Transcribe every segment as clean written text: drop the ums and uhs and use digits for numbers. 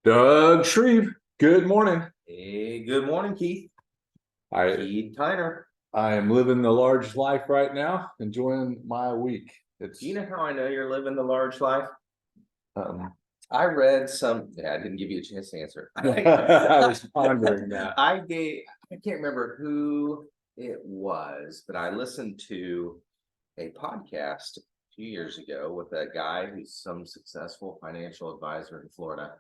Doug Shreve, good morning. Hey, good morning, Keith. I Keith Tyner. I am living the large life right now, enjoying my week. Do you know how I know you're living the large life? Um, I read some. Yeah, I didn't give you a chance to answer. I was pondering that. I can't remember who it was, but I listened to a podcast a few years ago with a guy who's some successful financial advisor in Florida.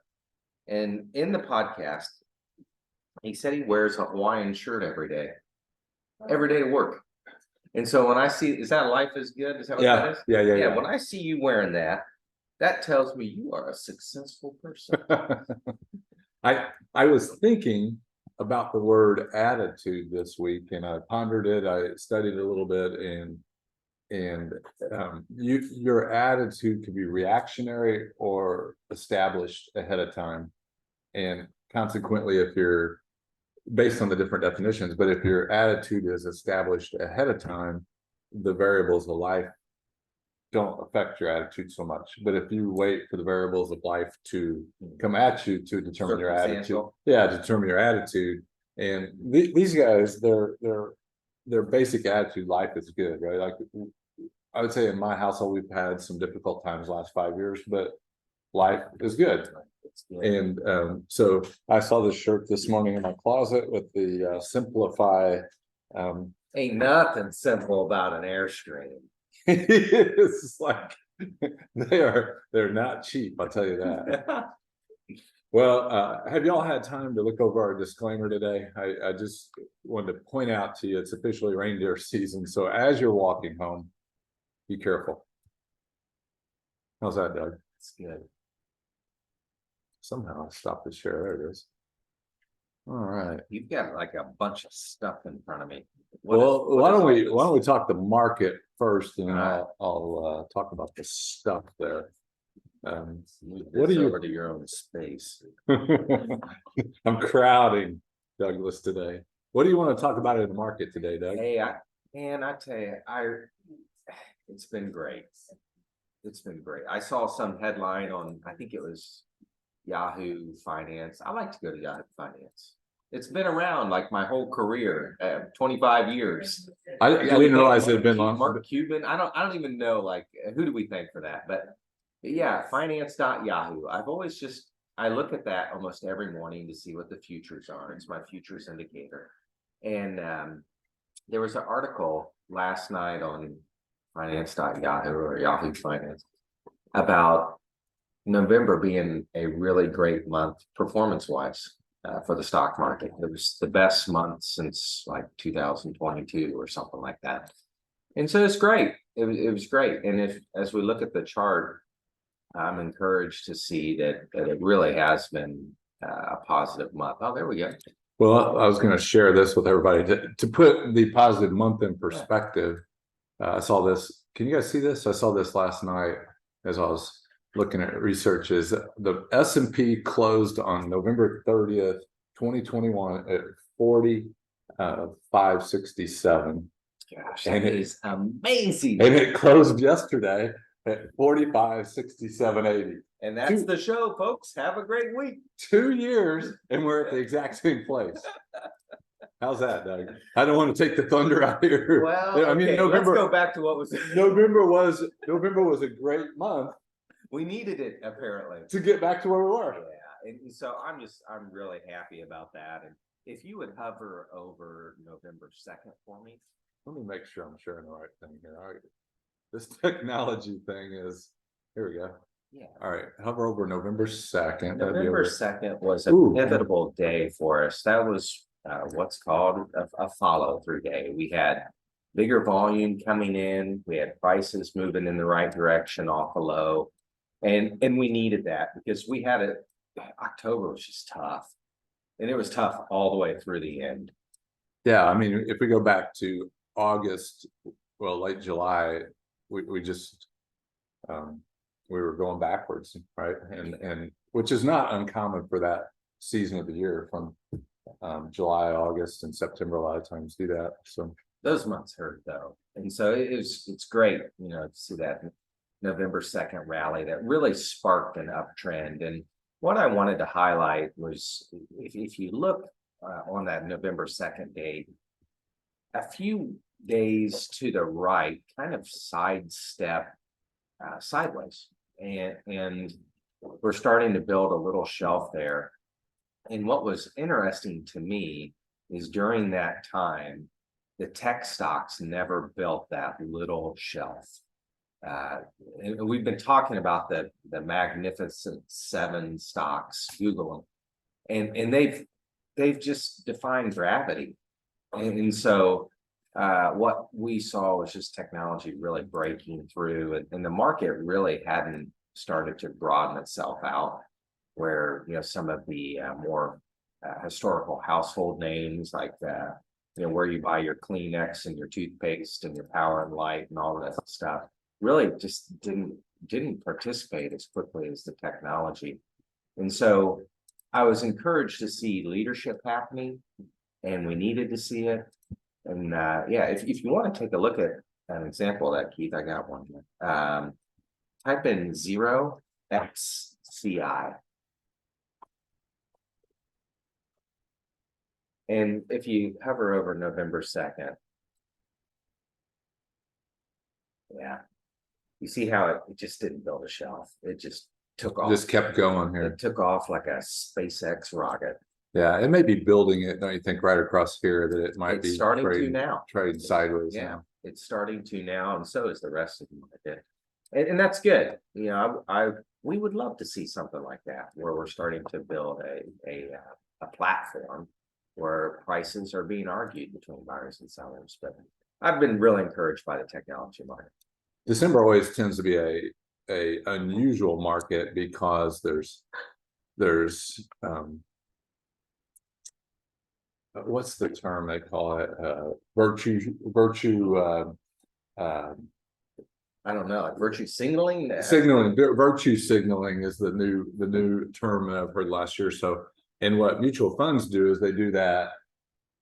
And in the podcast, he said he wears a Hawaiian shirt every day to work. And so when I see, is that life is good? Is that what that is? Yeah. When I see you wearing that, that tells me you are a successful person. I was thinking about the word attitude this week, and I pondered it. I studied it a little bit, and your attitude could be reactionary or established ahead of time, and consequently, if you're based on the different definitions, but if your attitude is established ahead of time, the variables of life don't affect your attitude so much. But if you wait for the variables of life to come at you to determine your attitude, determine your attitude. And these guys, their basic attitude, life is good, right? Like I would say in my household, we've had some difficult times the last 5 years, but life is good. And so I saw this shirt this morning in my closet with the Simplify. Ain't nothing simple about an Airstream. It's like they're not cheap, I'll tell you that. Well, have y'all had time to look over our disclaimer today? I just wanted to point out to you, it's officially reindeer season. So as you're walking home, be careful. How's that, Doug? It's good. Somehow I stopped the share. There it is. All right. You've got like a bunch of stuff in front of me. Why don't we talk the market first, and then I'll talk about the stuff there. What are you over to your own space? I'm crowding Douglas today. What do you want to talk about in the market today, Doug? Hey, I tell you, it's been great. It's been great. I saw some headline on, I think it was Yahoo Finance. I like to go to Yahoo Finance. It's been around like my whole career, 25 years. I didn't realize it had been long. Mark Cuban. I don't even know, like, who do we thank for that? But yeah, finance.yahoo. I look at that almost every morning to see what the futures are. It's my futures indicator. And there was an article last night on finance.yahoo or Yahoo Finance about November being a really great month performance-wise for the stock market. It was the best month since like 2022 or something like that. And so it's great. It was great. And as we look at the chart, I'm encouraged to see that it really has been a positive month. Oh, there we go. Well, I was going to share this with everybody to put the positive month in perspective. I saw this. Can you guys see this? I saw this last night as I was looking at research. Is the S&P closed on November 30th, 2021 at 4567. Gosh, that is amazing. And it closed yesterday at 4567.80. And that's the show, folks. Have a great week. 2 years, and we're at the exact same place. How's that, Doug? I don't want to take the thunder out here. Well, I mean, November. Let's go back to what was November was a great month. We needed it apparently to get back to where we were. Yeah, and so I'm really happy about that. And if you would hover over November 2nd for me. Let me make sure I'm sharing the right thing here. All right. This technology thing is, here we go. Yeah. All right. Hover over November 2nd. November 2nd was a pivotal day for us. That was what's called a follow-through day. We had bigger volume coming in. We had prices moving in the right direction off the low. And we needed that because we had October was just tough. And it was tough all the way through the end. Yeah. I mean, if we go back to August, well, late July, we just we were going backwards, right? And which is not uncommon for that season of the year from July, August, and September. A lot of times do that. So those months hurt though, and so it's great, to see that November 2nd rally that really sparked an uptrend. And What I wanted to highlight was if you look on that November 2nd date, a few days to the right, kind of sidestep sideways, and we're starting to build a little shelf there. And what was interesting to me is during that time, the tech stocks never built that little shelf. And we've been talking about the magnificent seven stocks, Google, and they've just defined gravity. And so what we saw was just technology really breaking through, and the market really hadn't started to broaden itself out, where some of the more historical household names like where you buy your Kleenex and your toothpaste and your power and light and all of that stuff really just didn't participate as quickly as the technology. And so I was encouraged to see leadership happening, and we needed to see it. And yeah, if you want to take a look at an example of that, Keith, I got one here. Type in 0XCI. And if you hover over November 2nd, yeah, you see how it just didn't build a shelf. It just took off. Just kept going here. It took off like a SpaceX rocket. Yeah, it may be building it, don't you think, right across here that it might It's be starting to trading, now. trading sideways Yeah, now. it's starting to now, and so is the rest of the market. And that's good. We would love to see something like that, where we're starting to build a platform where prices are being argued between buyers and sellers. But I've been really encouraged by the technology market. December always tends to be a unusual market because there's what's the term they call it? Virtue I don't know, like virtue signaling. signaling. Virtue signaling is the new term I've heard last year. So, and what mutual funds do is they do that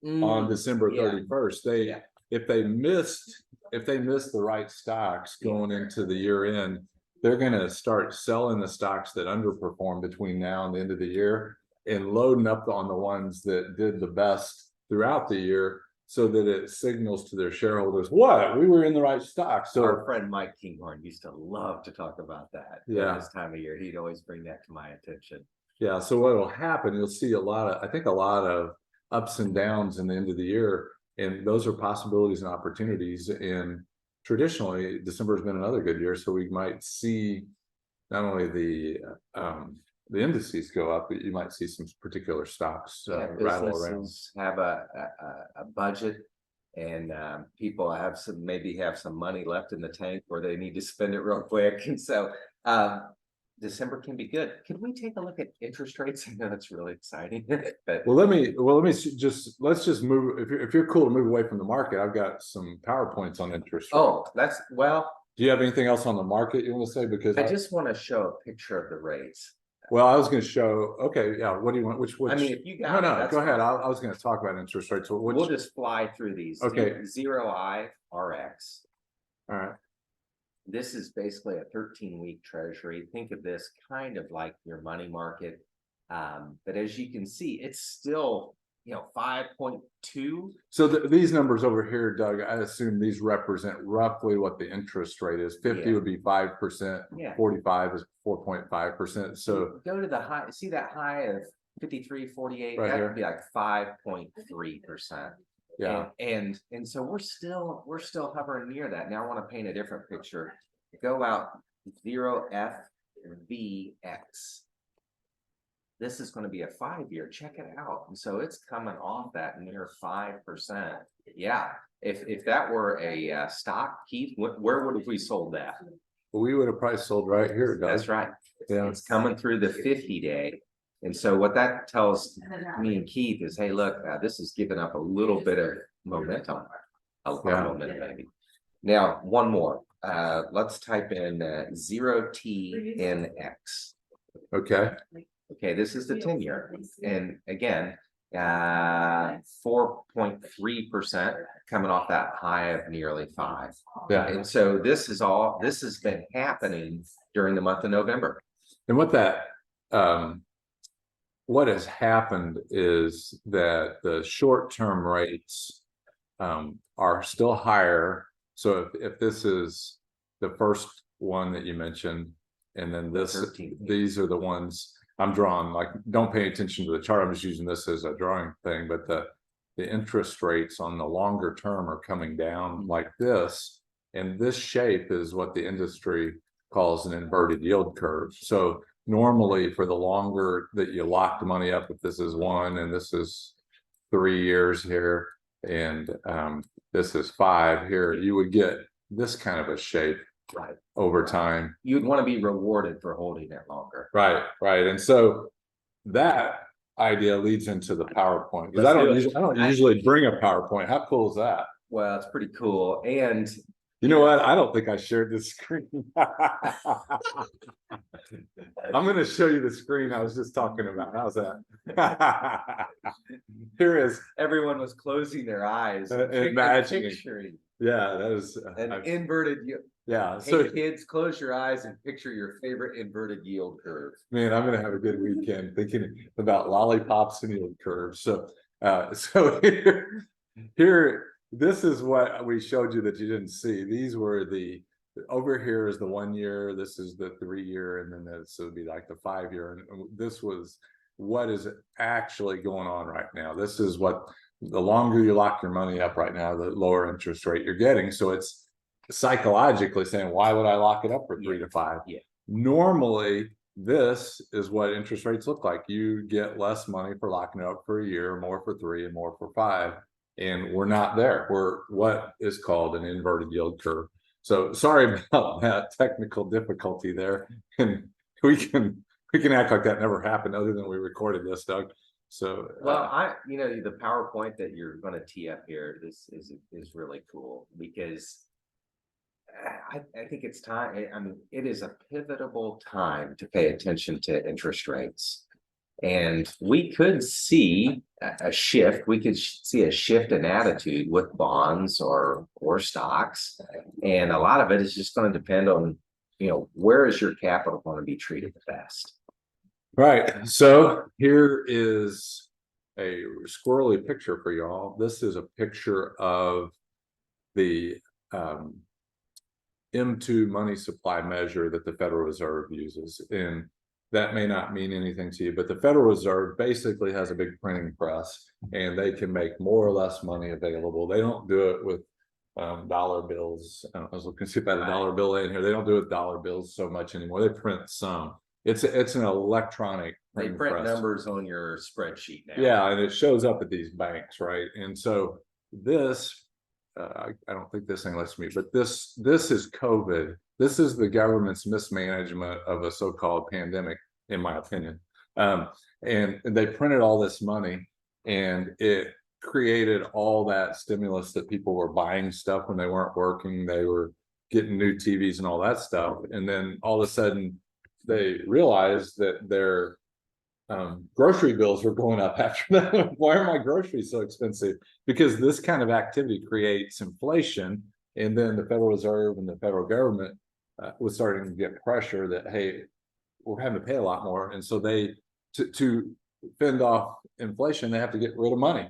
on December 31st. If they missed the right stocks going into the year end, they're going to start selling the stocks that underperform between now and the end of the year, and loading up on the ones that did the best throughout the year, so that it signals to their shareholders, what, we were in the right stock. So our friend Mike Kinghorn used to love to talk about that. Yeah, this time of year, he'd always bring that to my attention. Yeah, so what will happen, you'll see a lot of ups and downs in the end of the year, and those are possibilities and opportunities. And traditionally, December has been another good year, so we might see not only the indices go up, but you might see some particular stocks rattle around. Have a budget, and people maybe have some money left in the tank where they need to spend it real quick, and so December can be good. Can we take a look at interest rates? I know that's really exciting. But let's just move. If you're cool to move away from the market, I've got some PowerPoints on interest rates. Oh, do you have anything else on the market you want to say? Because I just want to show a picture of the rates. Well, I was going to show. Okay, yeah. What do you want? Which? I mean, if you got no, go ahead. I was going to talk about interest rates. So we'll just fly through these. Okay. 0IRX. All right. This is basically a 13-week treasury. Think of this kind of like your money market. But as you can see, it's still 5.2. So these numbers over here, Doug, I assume these represent roughly what the interest rate is. 50 would be 5%. 45 is 4.5%. So go to the high. See that high of 53.48? Right, that here would be like 5.3%. Yeah. And so we're still hovering near that. Now I want to paint a different picture. Go out 0FVX. This is going to be a 5-year. Check it out. And so it's coming off that near 5%. Yeah. If that were a stock, Keith, where would have we sold that? We would have probably sold right here, Doug. That's right. Yeah. It's coming through the 50-day. And so what that tells me and Keith is, hey, look, this is giving up a little bit of momentum. A momentum, maybe. Now, one more. Let's type in 0TNX. Okay. Okay, this is the 10-year. And again, 4.3% coming off that high of nearly 5. Yeah. And so this has been happening during the month of November. And what that what has happened is that the short-term rates are still higher. So if this is the first one that you mentioned, and then these are the ones I'm drawing, like, don't pay attention to the chart. I'm just using this as a drawing thing, but the interest rates on the longer term are coming down like this. And this shape is what the industry calls an inverted yield curve. So normally for the longer that you lock the money up, if this is 1 and this is 3 years here, and this is 5 here, you would get this kind of a shape over time. You'd want to be rewarded for holding it longer. Right. And so that idea leads into the PowerPoint, because I don't usually bring a PowerPoint. How cool is that? Well, it's pretty cool. And you know what? I don't think I shared this screen. I'm going to show you the screen I was just talking about. How's that? Here is everyone was closing their eyes, picturing. Yeah, that is an inverted. Yeah. Hey, so kids, close your eyes and picture your favorite inverted yield curve. Man, I'm going to have a good weekend thinking about lollipops and yield curves. So, here, this is what we showed you that you didn't see. These were over here is the 1 year, this is the 3 year, and then this would be like the 5 year. And this was what is actually going on right now. This is what, the longer you lock your money up right now, the lower interest rate you're getting. So it's psychologically saying, why would I lock it up for 3 to 5? Yeah. Normally, this is what interest rates look like. You get less money for locking it up for a year, more for 3 and more for 5. And we're not there. We're what is called an inverted yield curve. So sorry about that technical difficulty there. And we can act like that never happened, other than we recorded this, Doug. So well, the PowerPoint that you're going to tee up here, this is really cool, because I think it's time. I mean, it is a pivotal time to pay attention to interest rates. And we could see a shift. We could see a shift in attitude with bonds or stocks. And a lot of it is just going to depend on, where is your capital going to be treated the best? Right. So here is a squirrely picture for y'all. This is a picture of the M2 money supply measure that the Federal Reserve uses. And that may not mean anything to you, but the Federal Reserve basically has a big printing press, and they can make more or less money available. They don't do it with dollar bills. I was looking to see if I had a dollar bill in here. They don't do it with dollar bills so much anymore. They print some. It's an electronic print press. Numbers on your spreadsheet now. Yeah, and it shows up at these banks, right? And so this, I don't think this thing lets me, but this is COVID. This is the government's mismanagement of a so-called pandemic, in my opinion. And they printed all this money, and it created all that stimulus that people were buying stuff when they weren't working. They were getting new TVs and all that stuff. And then all of a sudden they realized that their grocery bills were going up after that. Why are my groceries so expensive? Because this kind of activity creates inflation. And then the Federal Reserve and the federal government was starting to get pressure that, hey, we're having to pay a lot more. And so they, to fend off inflation, they have to get rid of money.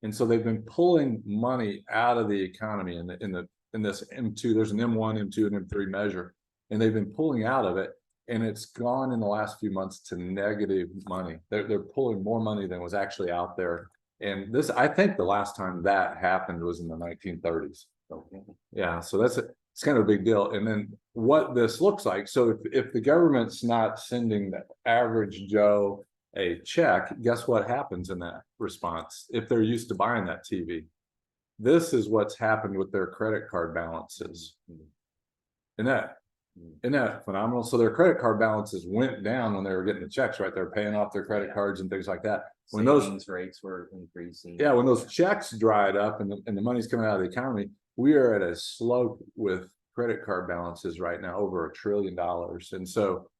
And so they've been pulling money out of the economy in this M2. There's an M1, M2, and M3 measure, and they've been pulling out of it. And it's gone in the last few months to negative money. They're pulling more money than was actually out there. And this, I think the last time that happened was in the 1930s. Okay. Yeah, so it's kind of a big deal. And then what this looks like, so if the government's not sending the average Joe a check, guess what happens in that response? If they're used to buying that TV, this is what's happened with their credit card balances. Isn't that phenomenal? So their credit card balances went down when they were getting the checks, right? They're paying off their credit cards and things like that. When those rates were increasing. Yeah, when those checks dried up and the money's coming out of the economy, we are at a slope with credit card balances right now over $1 trillion. And so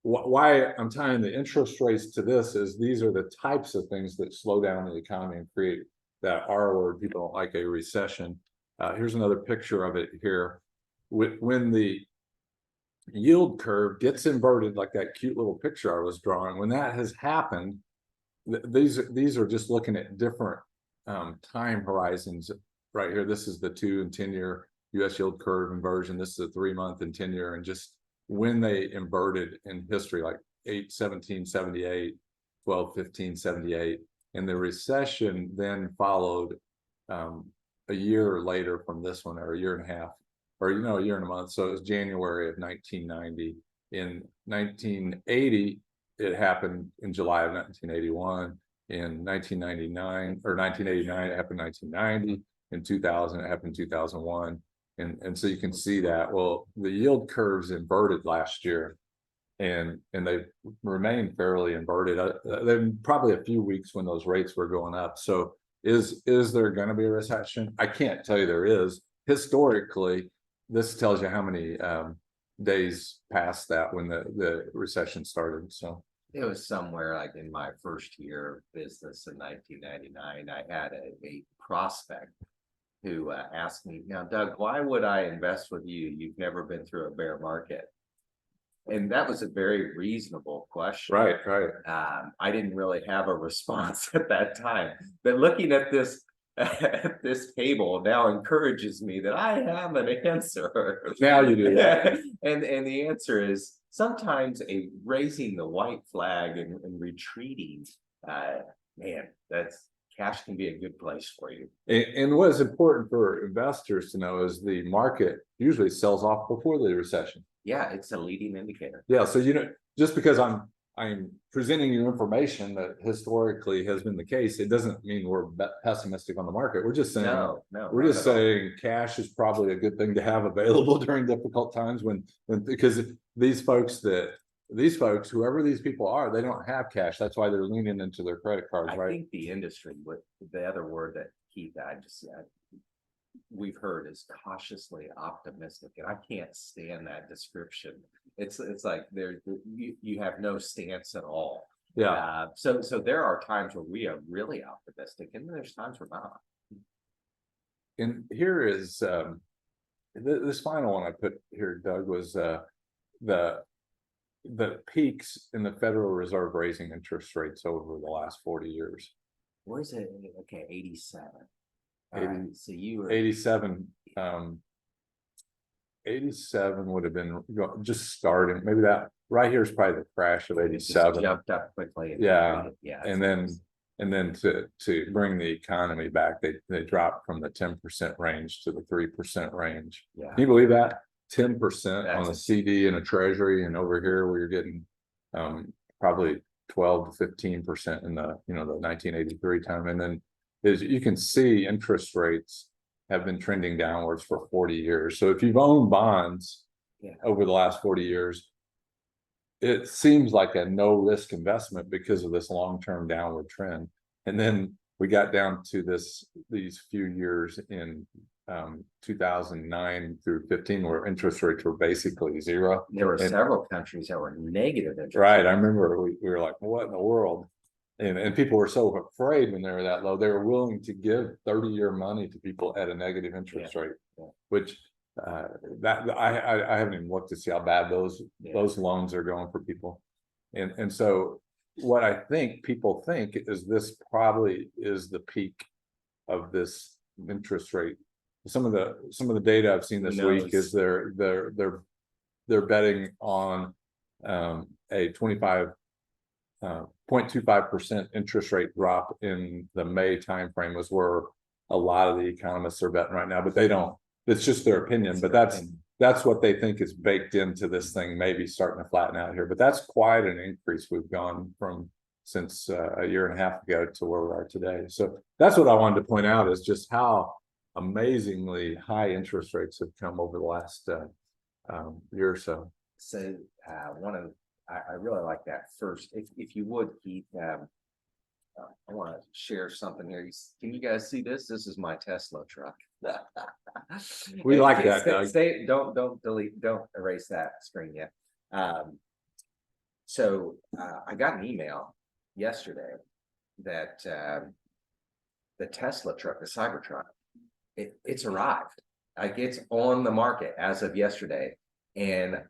why I'm tying the interest rates to this is these are the types of things that slow down the economy and create that R word people don't like, a recession. Here's another picture of it here. When the yield curve gets inverted, like that cute little picture I was drawing, when that has happened, these are just looking at different time horizons right here. This is the 2 and 10-year US yield curve inversion. This is a 3-month and 10-year, and just when they inverted in history, like 8/17/78, 12/15/78, and the recession then followed a year later from this one, or a year and a half, or a year and a month. So it was January of 1990. In 1980, it happened in July of 1981. In 1999 or 1989, it happened in 1990. In 2000, it happened in 2001. And so you can see that. Well, the yield curves inverted last year, and they remained fairly inverted. There probably a few weeks when those rates were going up. So is there going to be a recession? I can't tell you there is. Historically, this tells you how many days past that when the recession started. So it was somewhere like in my first year of business in 1999, I had a prospect who asked me, now, Doug, why would I invest with you? You've never been through a bear market. And that was a very reasonable question. right. I didn't really have a response at that time, but looking at this at this table now encourages me that I have an answer. Now you do that. and the answer is sometimes a raising the white flag and retreating. Man, that's cash can be a good place for you. And what is important for investors to know is the market usually sells off before the recession. Yeah, it's a leading indicator. Yeah, so just because I'm presenting you information that historically has been the case, it doesn't mean we're pessimistic on the market. We're just saying we're just saying cash is probably a good thing to have available during difficult times when because these folks, whoever these people are, they don't have cash. That's why they're leaning into their credit cards, right? I think the industry, with the other word that Keith, we've heard is cautiously optimistic, and I can't stand that description. It's like you have no stance at all. Yeah. So there are times where we are really optimistic, and there's times we're not. And here is this final one I put here, Doug, was the peaks in the Federal Reserve raising interest rates over the last 40 years. Where's it? Okay, 87. 80, so you were 87. 87 would have been just starting. Maybe that right here is probably the crash of 87. Jumped up quickly. Yeah. And then to bring the economy back, they dropped from the 10% range to the 3% range. Yeah. Can you believe that? 10% on a CD and a treasury, and over here where you're getting probably 12 to 15% in the the 1983 time. And then as you can see, interest rates have been trending downwards for 40 years. So if you've owned bonds over the last 40 years, it seems like a no risk investment because of this long-term downward trend. And then we got down to these few years in 2009 through 15 where interest rates were basically zero. There were several countries that were negative interest right rates. I remember we were like, what in the world? And people were so afraid when they were that low, they were willing to give 30-year money to people at a negative interest rate, which that I haven't even looked to see how bad those loans are going for people. And so what I think people think is this probably is the peak of this interest rate. Some of the data I've seen this week is they're betting on a 0.25% interest rate drop in the May timeframe was where a lot of the economists are betting right now, but they don't. It's just their opinion, but that's what they think is baked into this thing, maybe starting to flatten out here. But that's quite an increase we've gone from since a year and a half ago to where we are today. So that's what I wanted to point out is just how amazingly high interest rates have come over the last year or so. So I really like that first. If you would, Keith, I want to share something here. Can you guys see this? This is my Tesla truck. We like that, Doug. Don't delete, don't erase that screen yet. So I got an email yesterday that the Tesla truck, the Cybertruck, it's arrived. Like it's on the market as of yesterday. And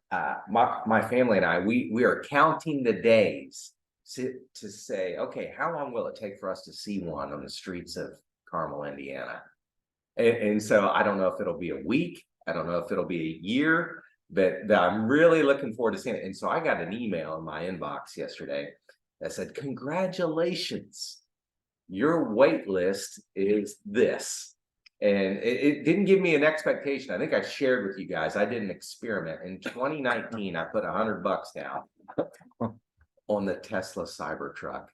my family and I, we are counting the days to say, okay, how long will it take for us to see one on the streets of Carmel, Indiana? And so I don't know if it'll be a week. I don't know if it'll be a year, but I'm really looking forward to seeing it. And so I got an email in my inbox yesterday that said, congratulations, your wait list is this. And it didn't give me an expectation. I think I shared with you guys, I did an experiment. In 2019, I put $100 down on the Tesla Cybertruck.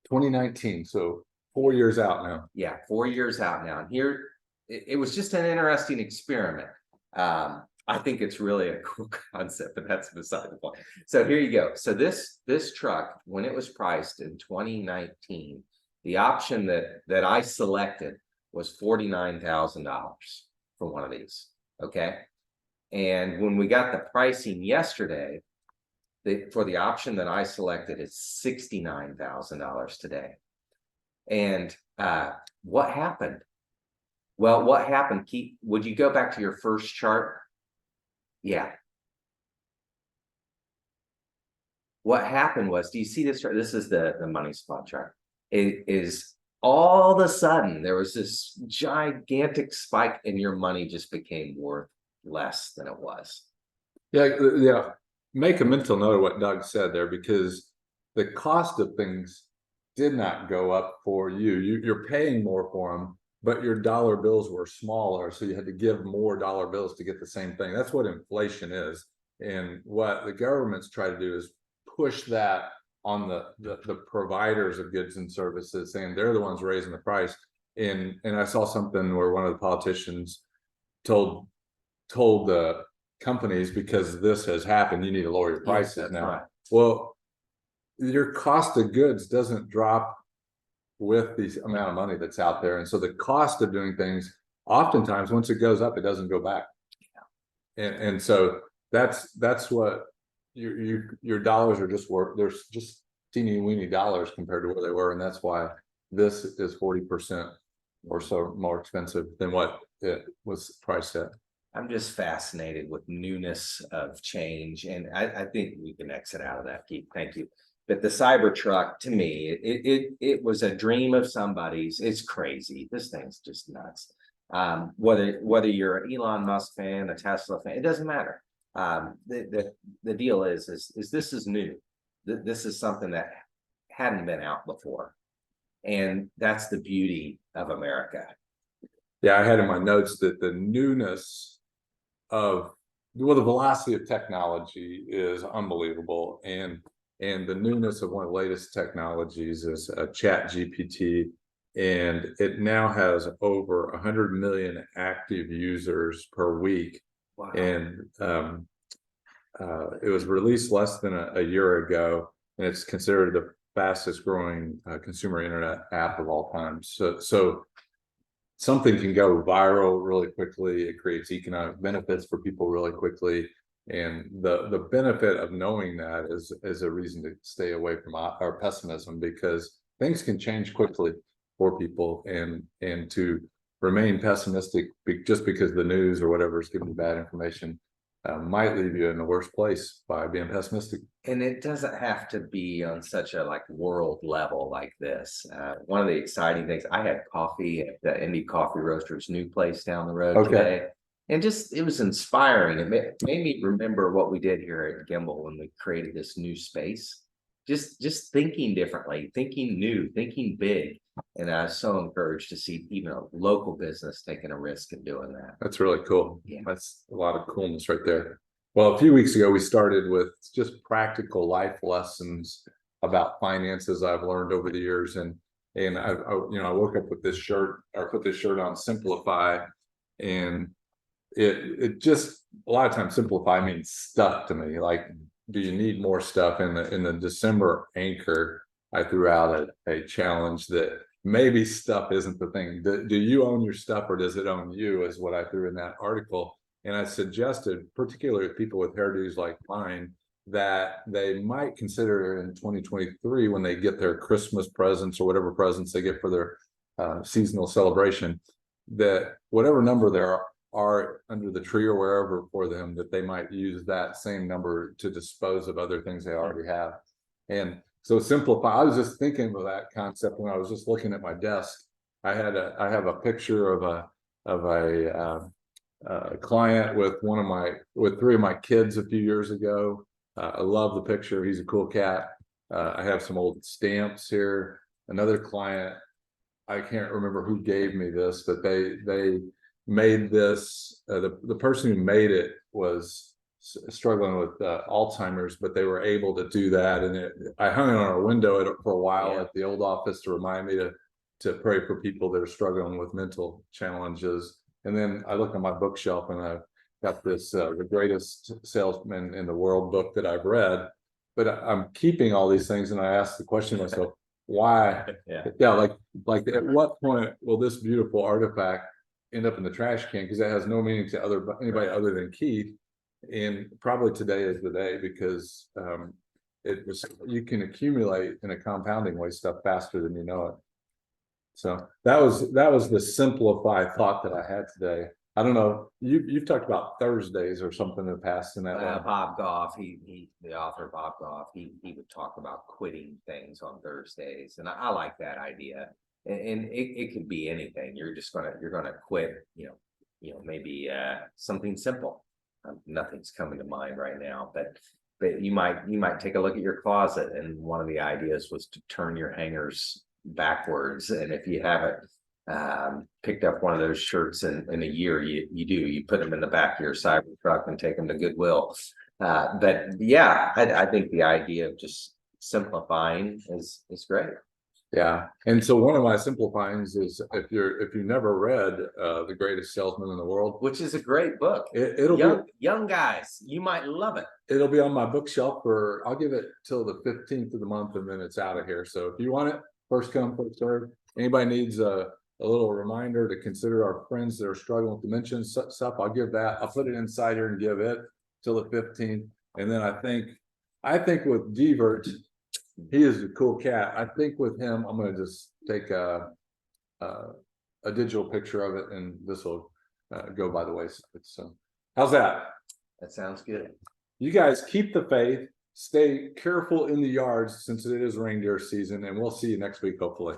2019, so 4 years out now. Yeah, 4 years out now. And here, it was just an interesting experiment. I think it's really a cool concept, but that's beside the point. So here you go. So this truck, when it was priced in 2019, the option that I selected was $49,000 for one of these. Okay. And when we got the pricing yesterday, for the option that I selected, it's $69,000 today. And what happened? Well, what happened, Keith? Would you go back to your first chart? Yeah. What happened was, do you see this chart? This is the money spot chart. It is all of a sudden there was this gigantic spike and your money just became worth less than it was. Yeah. Make a mental note of what Doug said there, because the cost of things did not go up for you. You're paying more for them, but your dollar bills were smaller, so you had to give more dollar bills to get the same thing. That's what inflation is. And what the governments try to do is push that on the providers of goods and services, saying they're the ones raising the price. And I saw something where one of the politicians told the companies, because this has happened, you need to lower your prices now. Right. Well, your cost of goods doesn't drop with the amount of money that's out there, and so the cost of doing things, oftentimes once it goes up, it doesn't go back. Yeah. And so that's what your dollars are just worth. There's just teeny weeny dollars compared to where they were, and that's why this is 40% or so more expensive than what it was priced at. I'm just fascinated with newness of change, and I think we can exit out of that, Keith. Thank you. But the Cybertruck, to me, it was a dream of somebody's. It's crazy. This thing's just nuts. Whether you're an Elon Musk fan, a Tesla fan, it doesn't matter. The deal is this is new. This is something that hadn't been out before, and that's the beauty of America. Yeah, I had in my notes that the newness of, well, the velocity of technology is unbelievable, and the newness of one of the latest technologies is Chat GPT, and it now has over 100 million active users per week. Wow. And it was released less than a year ago, and it's considered the fastest growing consumer internet app of all time. So something can go viral really quickly. It creates economic benefits for people really quickly. And the benefit of knowing that is a reason to stay away from our pessimism, because things can change quickly for people, and to remain pessimistic just because the news or whatever is giving you bad information might leave you in a worse place by being pessimistic. And it doesn't have to be on such a world level like this. One of the exciting things, I had coffee at the Indie Coffee Roasters new place down the road today. And just, it was inspiring. It made me remember what we did here at Gimbal when we created this new space. Just thinking differently, thinking new, thinking big. And I was so encouraged to see even a local business taking a risk in doing that. That's really cool. Yeah. That's a lot of coolness right there. Well, a few weeks ago, we started with just practical life lessons about finances I've learned over the years. And I woke up with this shirt, or put this shirt on, Simplify. And it just, a lot of times simplify means stuff to me. Like, do you need more stuff? In the December anchor, I threw out a challenge that maybe stuff isn't the thing. Do you own your stuff, or does it own you, is what I threw in that article. And I suggested, particularly with people with hairdos like mine, that they might consider in 2023, when they get their Christmas presents or whatever presents they get for their seasonal celebration, that whatever number there are under the tree or wherever for them, that they might use that same number to dispose of other things they already have. And So simplify. I was just thinking of that concept when I was just looking at my desk. I have a picture of a client with with 3 of my kids a few years ago. I love the picture. He's a cool cat. I have some old stamps here. Another client, I can't remember who gave me this, but they made this. The person who made it was struggling with Alzheimer's, but they were able to do that. And I hung it on our window for a while at the old office to remind me to pray for people that are struggling with mental challenges. And then I look on my bookshelf and I've got this The Greatest Salesman in the World book that I've read, but I'm keeping all these things. And I ask the question to myself, why? Like at what point will this beautiful artifact end up in the trash can? Because it has no meaning to anybody other than Keith. And probably today is the day, because you can accumulate in a compounding way stuff faster than you know it. So that was the simplified thought that I had today. I don't know. You've talked about Thursdays or something in the past in that way. Bob Goff, the author Bob Goff, he would talk about quitting things on Thursdays, and I like that idea. And it could be anything. You're gonna quit. Maybe something simple. Nothing's coming to mind right now, but you might take a look at your closet, and one of the ideas was to turn your hangers backwards. And if you haven't picked up one of those shirts in a year, you put them in the back of your Cybertruck and take them to Goodwill. But yeah, I think the idea of just simplifying is great. Yeah. And so one of my simplifyings is if you never read The Greatest Salesman in the World, which is a great book. It'll young guys, you might love it. It'll be on my bookshelf I'll give it till the 15th of the month, and then it's out of here. So if you want it, first come, first serve. Anybody needs a little reminder to consider our friends that are struggling with dementia stuff, I'll give that. I'll put it inside here and give it till the 15th. And then I think with Devert, he is a cool cat. I think with him, I'm going to just take a digital picture of it, and this will go by the wayside. So how's that? That sounds good. You guys keep the faith, stay careful in the yards since it is reindeer season, and we'll see you next week, hopefully.